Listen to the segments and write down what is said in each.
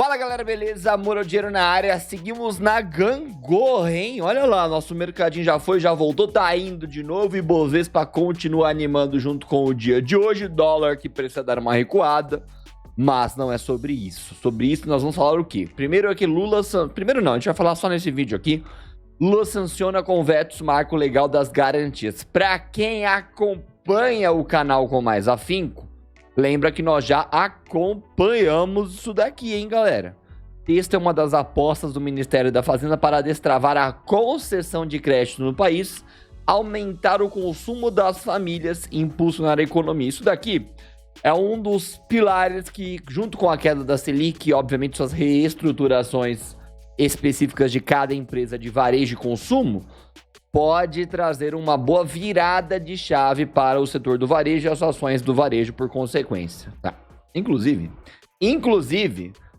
Fala galera, beleza? Moro Dinheiro na área, seguimos na gangorra, hein? Olha lá, nosso mercadinho já foi, já voltou, tá indo de novo e Bovespa continua animando junto com o dia de hoje. Dólar que precisa dar uma recuada, mas não é sobre isso. Sobre isso nós vamos falar o quê? Primeiro é que Lula... Primeiro não, a gente vai falar só nesse vídeo aqui. Lula sanciona com vetos marco legal das garantias. Pra quem acompanha o canal com mais afinco, lembra que nós já acompanhamos isso daqui, hein, galera? Esta é uma das apostas do Ministério da Fazenda para destravar a concessão de crédito no país, aumentar o consumo das famílias e impulsionar a economia. Isso daqui é um dos pilares que, junto com a queda da Selic e, obviamente, suas reestruturações específicas de cada empresa de varejo e consumo, pode trazer uma boa virada de chave para o setor do varejo e as ações do varejo por consequência. Tá. Inclusive,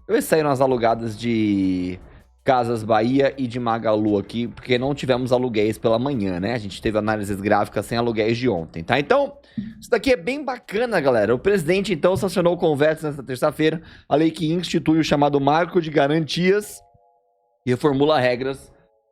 eu saí nas alugadas de Casas Bahia e de Magalu aqui, porque não tivemos aluguéis pela manhã, né? A gente teve análises gráficas sem aluguéis de ontem, tá? Então, isso daqui é bem bacana, galera. O presidente, então, sancionou com vetos nesta terça-feira a lei que institui o chamado Marco de Garantias e reformula regras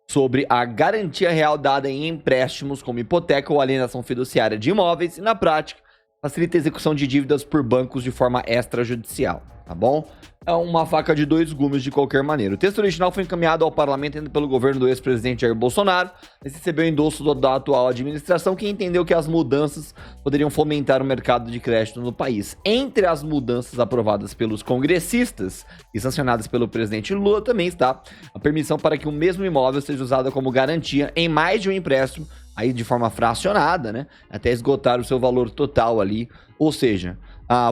sobre a garantia real dada em empréstimos como hipoteca ou alienação fiduciária de imóveis e, na prática, facilita a execução de dívidas por bancos de forma extrajudicial, tá bom? É uma faca de dois gumes de qualquer maneira. O texto original foi encaminhado ao parlamento ainda pelo governo do ex-presidente Jair Bolsonaro, mas recebeu endosso da atual administração, que entendeu que as mudanças poderiam fomentar o mercado de crédito no país. Entre as mudanças aprovadas pelos congressistas e sancionadas pelo presidente Lula também está a permissão para que o mesmo imóvel seja usado como garantia em mais de um empréstimo, aí de forma fracionada, né, até esgotar o seu valor total ali. Ou seja,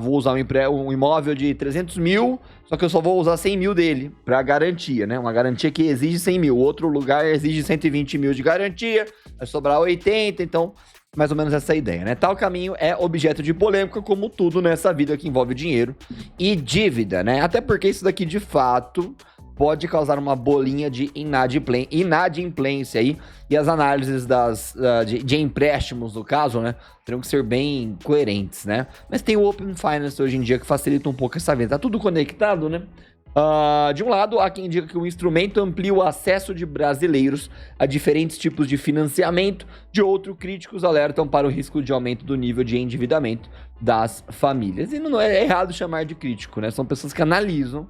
vou usar um imóvel de 300 mil, só que eu só vou usar 100 mil dele para garantia, né? Uma garantia que exige 100 mil, outro lugar exige 120 mil de garantia, vai sobrar 80, então mais ou menos essa ideia, né? Tal caminho é objeto de polêmica, como tudo nessa vida que envolve dinheiro e dívida, né? Até porque isso daqui de fato pode causar uma bolinha de inadimplência aí, e as análises de empréstimos, no caso, né, terão que ser bem coerentes, né? Mas tem o Open Finance hoje em dia que facilita um pouco essa venda. Tá tudo conectado, né? De um lado, há quem indica que o instrumento amplia o acesso de brasileiros a diferentes tipos de financiamento. De outro, críticos alertam para o risco de aumento do nível de endividamento das famílias. E não é errado chamar de crítico, né? São pessoas que analisam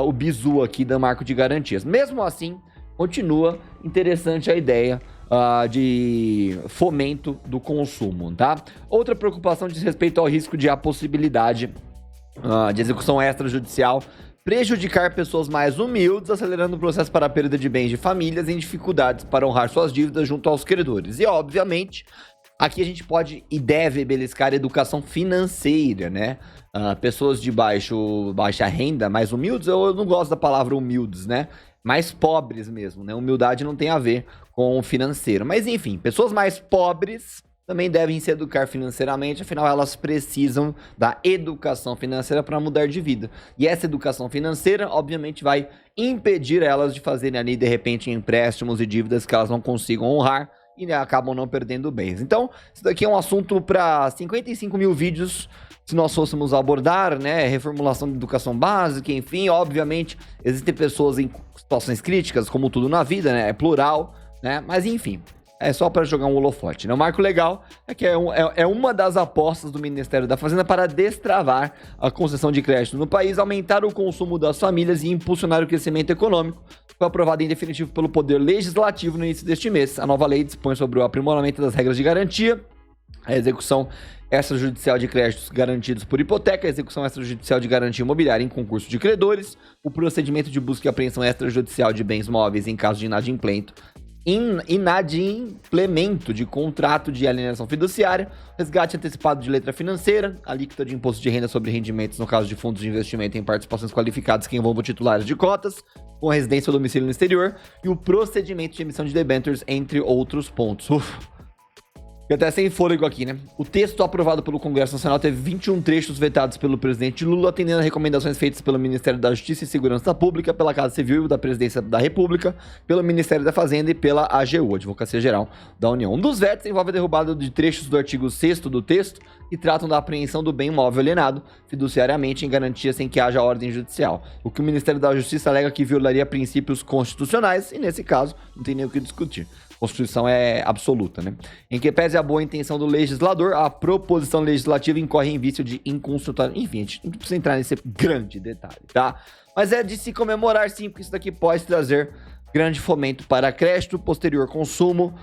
o bizu aqui da Marco de Garantias. Mesmo assim, continua interessante a ideia de fomento do consumo, tá? Outra preocupação diz respeito ao risco de a possibilidade de execução extrajudicial prejudicar pessoas mais humildes, acelerando o processo para a perda de bens de famílias em dificuldades para honrar suas dívidas junto aos credores. E, obviamente, aqui a gente pode e deve beliscar a educação financeira, né? Pessoas de baixa renda, mais humildes, eu não gosto da palavra humildes, né? Mais pobres mesmo, né? Humildade não tem a ver com o financeiro. Mas enfim, pessoas mais pobres também devem se educar financeiramente, afinal elas precisam da educação financeira para mudar de vida. E essa educação financeira, obviamente, vai impedir elas de fazerem ali, de repente, empréstimos e dívidas que elas não consigam honrar e acabam não perdendo bens. Então, isso daqui é um assunto para 55 mil vídeos, se nós fôssemos abordar, né, reformulação de educação básica, enfim, obviamente, existem pessoas em situações críticas, como tudo na vida, né, é plural, né, mas enfim, é só para jogar um holofote, né. O marco legal é que é uma das apostas do Ministério da Fazenda para destravar a concessão de crédito no país, aumentar o consumo das famílias e impulsionar o crescimento econômico. Foi aprovada em definitivo pelo Poder Legislativo no início deste mês. A nova lei dispõe sobre o aprimoramento das regras de garantia, a execução extrajudicial de créditos garantidos por hipoteca, a execução extrajudicial de garantia imobiliária em concurso de credores, o procedimento de busca e apreensão extrajudicial de bens móveis em caso de inadimplemento de contrato de alienação fiduciária, resgate antecipado de letra financeira, alíquota de imposto de renda sobre rendimentos no caso de fundos de investimento em participações qualificadas que envolvam titulares de cotas, com residência ou domicílio no exterior, e o procedimento de emissão de debêntures, entre outros pontos. E até sem fôlego aqui, né? O texto aprovado pelo Congresso Nacional teve 21 trechos vetados pelo presidente Lula, atendendo a recomendações feitas pelo Ministério da Justiça e Segurança Pública, pela Casa Civil da Presidência da República, pelo Ministério da Fazenda e pela AGU, Advocacia Geral da União. Um dos vetos envolve a derrubada de trechos do artigo 6º do texto, e tratam da apreensão do bem imóvel alienado fiduciariamente em garantia sem que haja ordem judicial. O que o Ministério da Justiça alega que violaria princípios constitucionais e, nesse caso, não tem nem o que discutir. A Constituição é absoluta, né? Em que pese a boa intenção do legislador, a proposição legislativa incorre em vício de inconstitucionalidade. Enfim, a gente não precisa entrar nesse grande detalhe, tá? Mas é de se comemorar, sim, porque isso daqui pode trazer grande fomento para crédito, posterior consumo,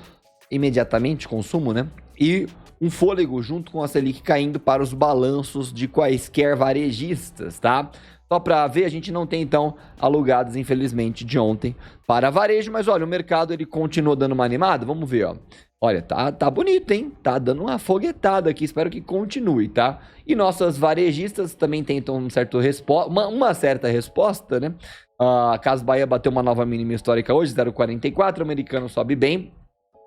imediatamente consumo, né? E um fôlego junto com a Selic caindo para os balanços de quaisquer varejistas, tá? Só para ver, a gente não tem, então, alugados, infelizmente, de ontem para varejo, mas olha, o mercado ele continua dando uma animada, vamos ver, ó. Olha, tá bonito, hein? Tá dando uma foguetada aqui, espero que continue, tá? E nossas varejistas também tentam uma certa resposta, né? A Casas Bahia bateu uma nova mínima histórica hoje, 0,44, o americano sobe bem.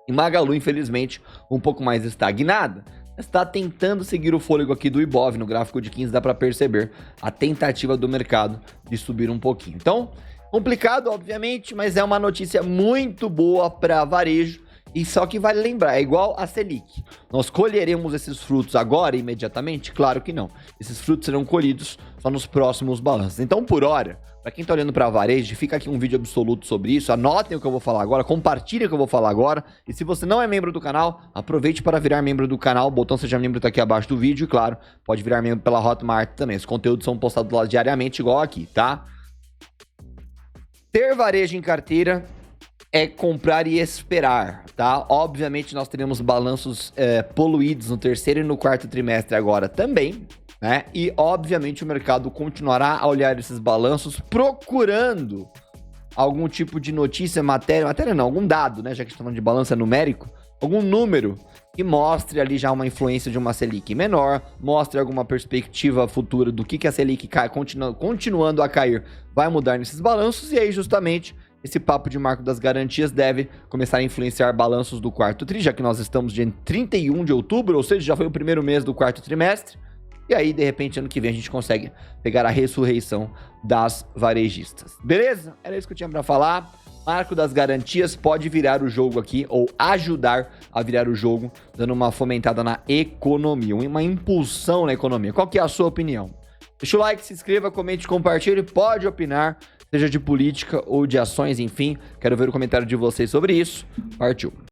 E Magalu, infelizmente, um pouco mais estagnada, está tentando seguir o fôlego aqui do Ibov, no gráfico de 15 dá para perceber a tentativa do mercado de subir um pouquinho. Então, complicado, obviamente, mas é uma notícia muito boa para varejo. E só que vale lembrar, é igual a Selic. Nós colheremos esses frutos agora, imediatamente? Claro que não. Esses frutos serão colhidos só nos próximos balanços. Então, por hora, para quem tá olhando para varejo, fica aqui um vídeo absoluto sobre isso. Anotem o que eu vou falar agora, compartilhem o que eu vou falar agora. E se você não é membro do canal, aproveite para virar membro do canal. O botão Seja Membro tá aqui abaixo do vídeo. E claro, pode virar membro pela Hotmart também. Os conteúdos são postados lá diariamente, igual aqui, tá? Ter varejo em carteira é comprar e esperar, tá? Obviamente nós teremos balanços poluídos no terceiro e no quarto trimestre agora também, né? E obviamente o mercado continuará a olhar esses balanços procurando algum tipo de notícia, matéria não, algum dado, né? Já que estamos falando de balanço numérico, algum número que mostre ali já uma influência de uma Selic menor, mostre alguma perspectiva futura do que a Selic continuando a cair vai mudar nesses balanços, e aí justamente esse papo de marco das garantias deve começar a influenciar balanços do quarto tri, já que nós estamos de 31 de outubro, ou seja, já foi o primeiro mês do quarto trimestre. E aí, de repente, ano que vem a gente consegue pegar a ressurreição das varejistas. Beleza? Era isso que eu tinha pra falar. Marco das garantias pode virar o jogo aqui, ou ajudar a virar o jogo, dando uma fomentada na economia, uma impulsão na economia. Qual que é a sua opinião? Deixa o like, se inscreva, comente, compartilhe, pode opinar, seja de política ou de ações, enfim. Quero ver o comentário de vocês sobre isso. Partiu!